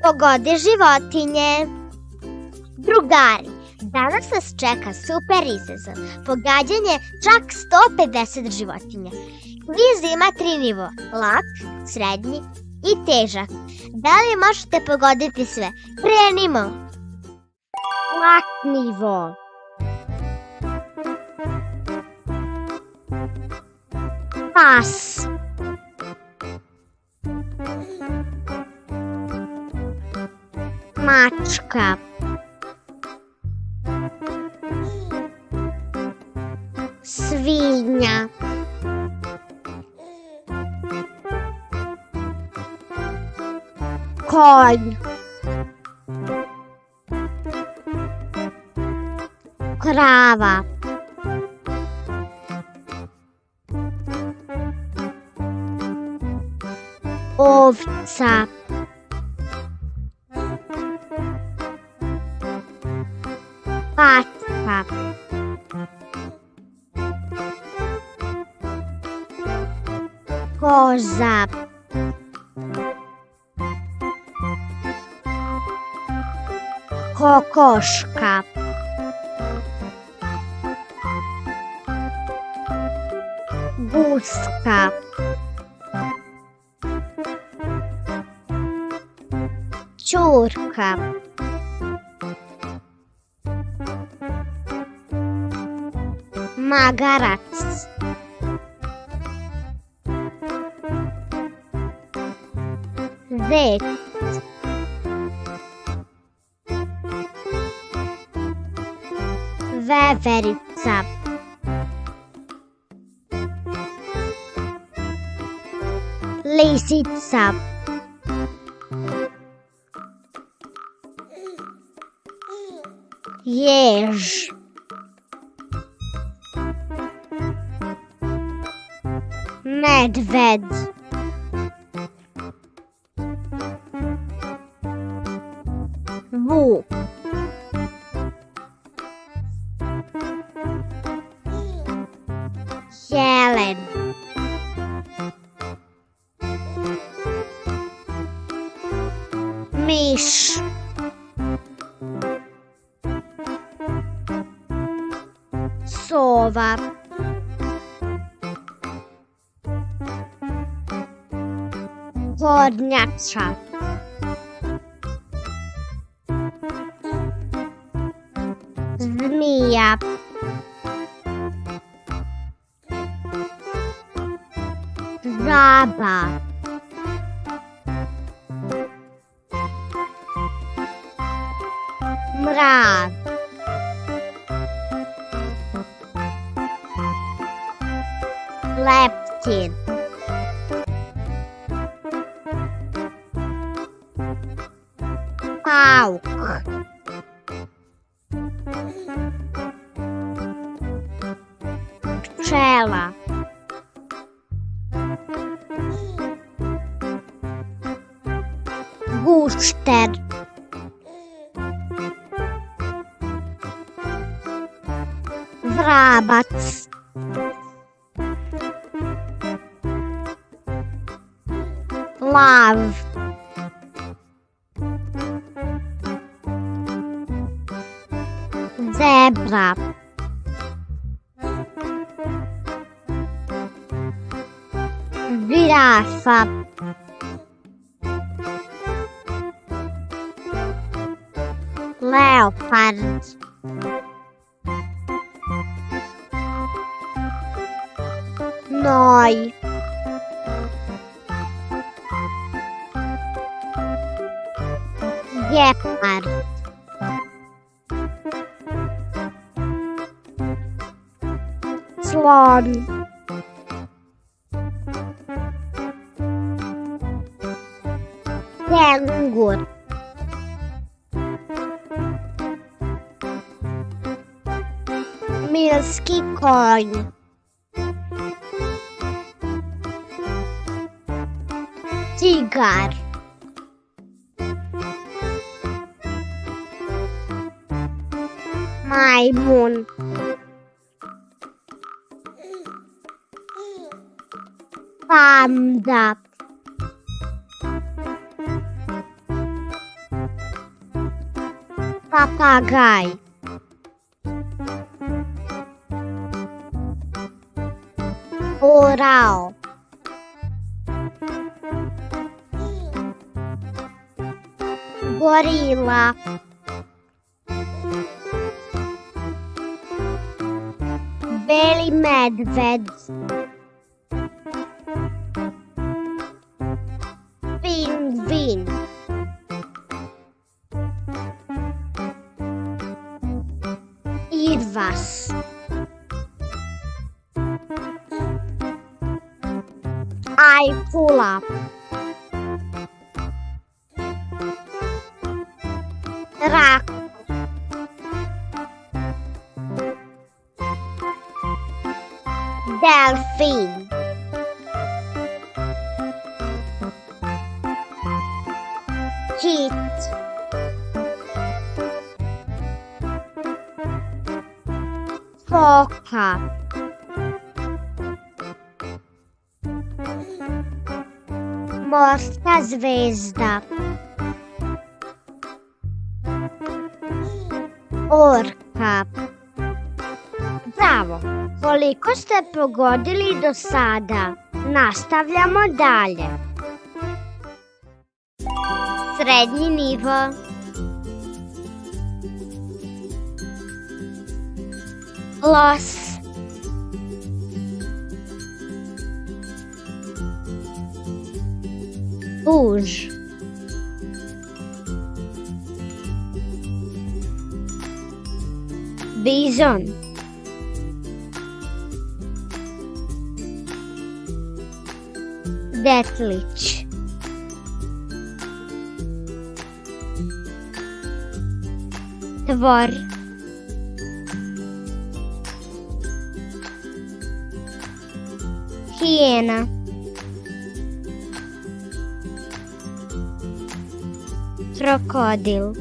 Pogodi životinje. Drugari, danas nas čeka super izazov. Pogađanje čak 150 životinja. Kviz ima 3 nivoa: lak, srednji i težak. Da li možete pogoditi sve? Krenimo! Lak nivo. Pas. Mačka. Svinja. Konj. Krava. Ovca. Patka. Koza. Kokoška. Guska. Ćurka. Magarac. Zec. Veverica. Lisica. Jež. Medved. Vuk. Jelen. Miš. Sova. Kornjača. Zmija. Žaba. Mrav. Leptir. Pauk. Pčela. Gušter. Vrabac. Lav. Zebra. Žirafa. Leopard. Noj. Gepard. Slon. Kengur. Milski konj. Tigar. Majmun. Panda. Papagaj. Orao. Gorila. Beli medved. Pingvin. Irvas. Ajkula. Rak. Delfin. Kit. Foka. Morska zvezda. Orka. Bravo! Koliko ste pogodili do sada? Nastavljamo dalje. Srednji nivo. Los. Puž. Bizon. Detlić. Tvor. Hijena. Krokodil.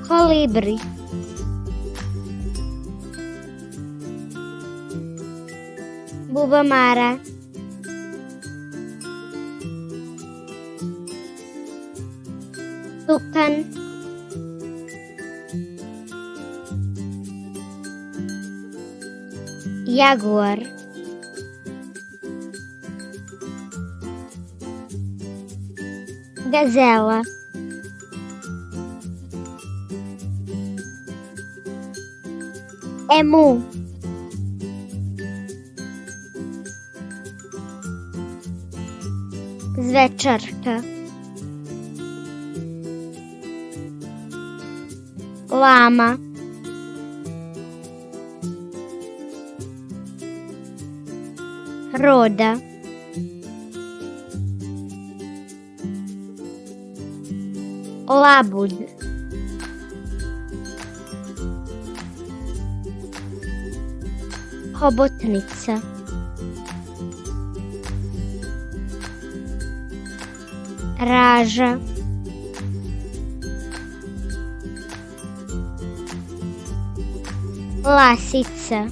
Kolibri. Bubamara. Tukan. Jaguar. Gazela. Emu. Zvečarka. Lama. Roda. Labud. Hobotnica. Raža. Lasica.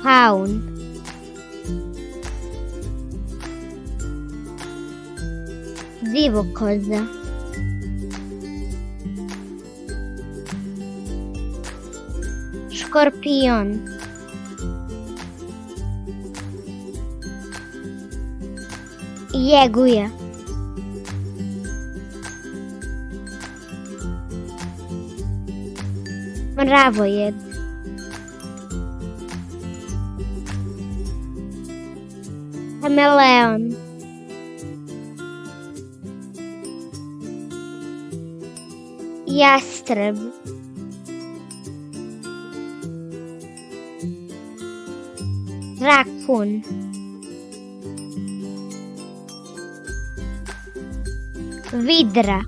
Paun. Divokoza. Škorpion. Jeguja. Mravojed. Kameleon. Jastreb. Rakun. Vidra.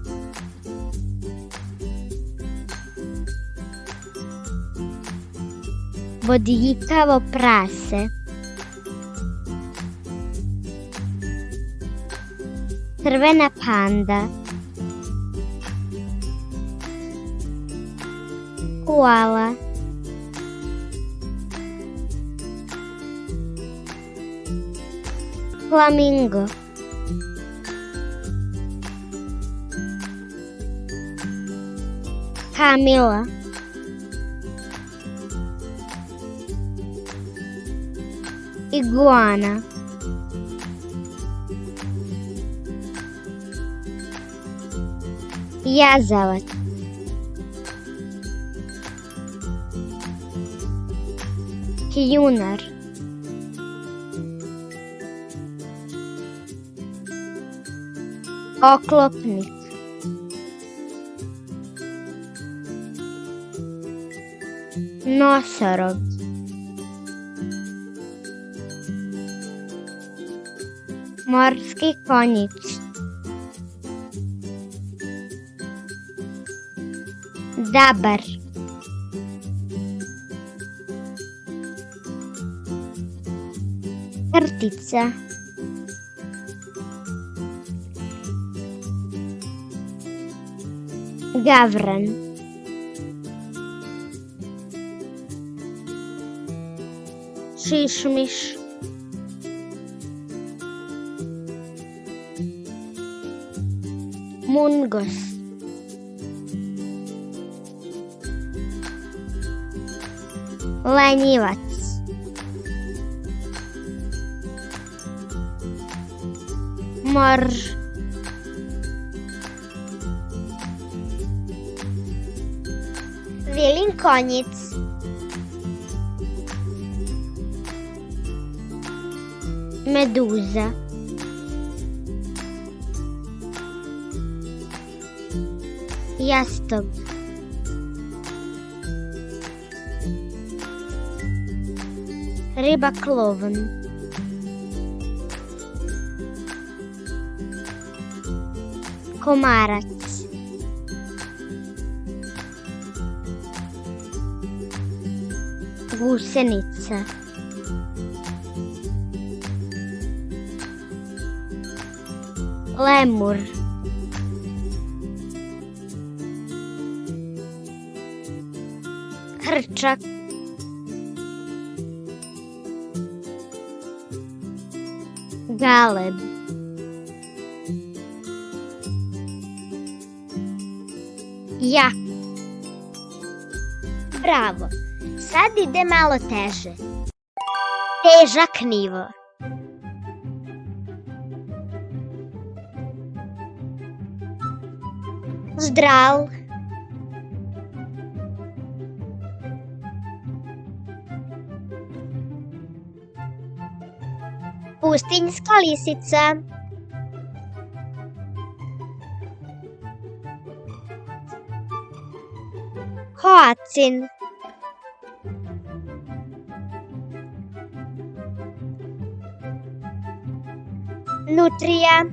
Bodljikavo prase. Crvena panda. Koala. Flamingo. Camila. Iguana. Jazavac. Kljunar. Oklopnik. Nosorog. Morski konjić. Dabar. Krtica. Gavran. Šišmiš. Mungos. Lenjivac. Morž. Vilin konjic. Meduza. Jastog. Riba klovn. Komarac. Gusenica. Lemur. Hrčak. Galeb. Jak. Bravo. Sad ide malo teže. Težak nivo. Zdrav. Pustinjska lisica. Hoacin. Nutrija.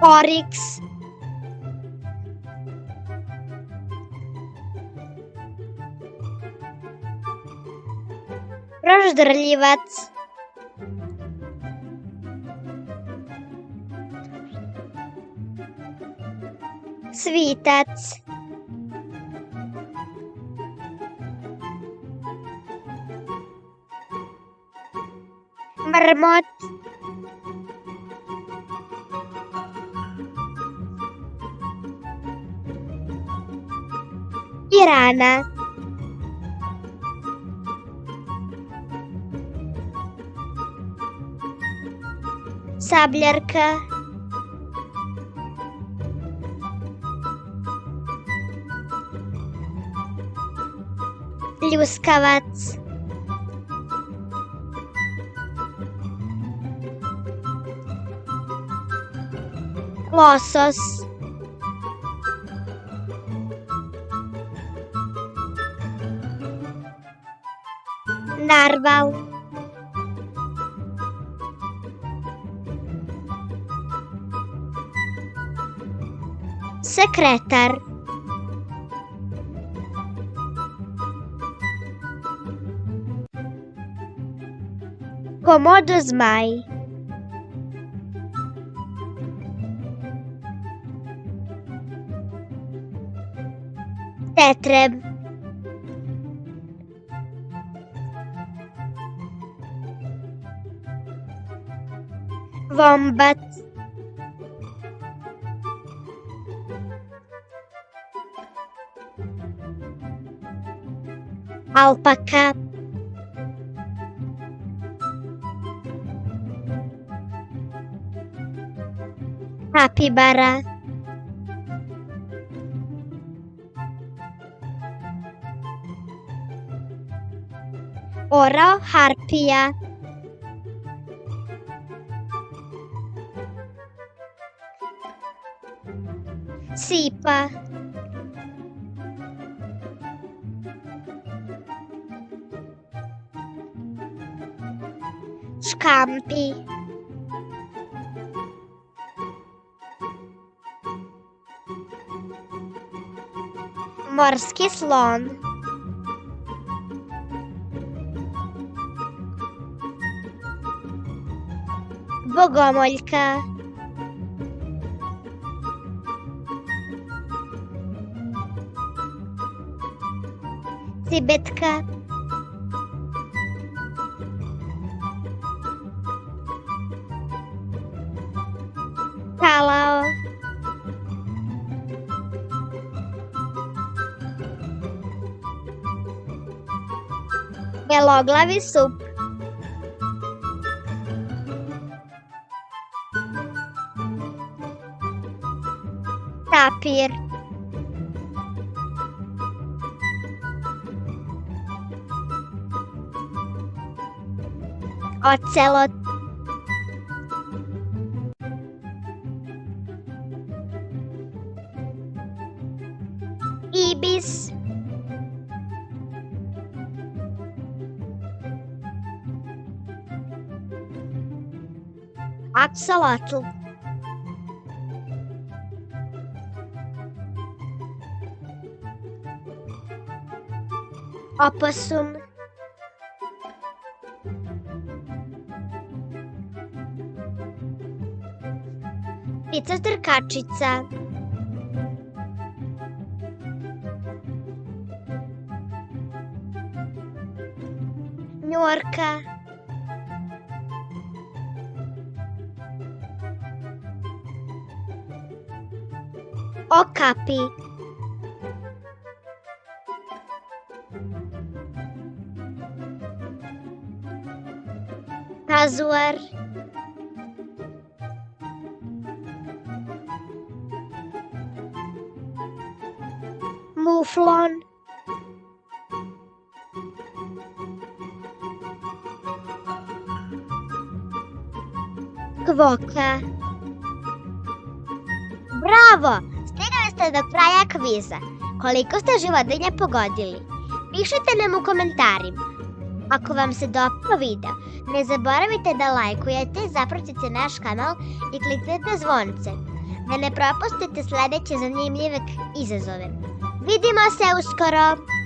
Oryx. Proždrljivac. Svitac. Mrmot. Pirana. Sabljarka. Pljuskavac. Losos. Narval. Sekretar. Komodo zmaj. Tetreb. Vombat. Alpaka. Capibara. Oroharpia. Sipa. Škampi. Morski slon. Bogomoljka. Cibetka. Kalao. Beloglavi sup. Tapir. Ocelot. Ibis. Axolotl. Opossum. Ptica trkačica. Njorka. Okapi. Kazuar. Muflon. Kvoka. Bravo! Stigli ste do kraja kviza. Koliko ste životinja pogodili? Pišite nam u komentarima. Ako vam se dopao video, ne zaboravite da lajkujete, zapratite naš kanal i kliknite zvonce, da ne propustite sledeće zanimljive izazove. Vidimo se uskoro!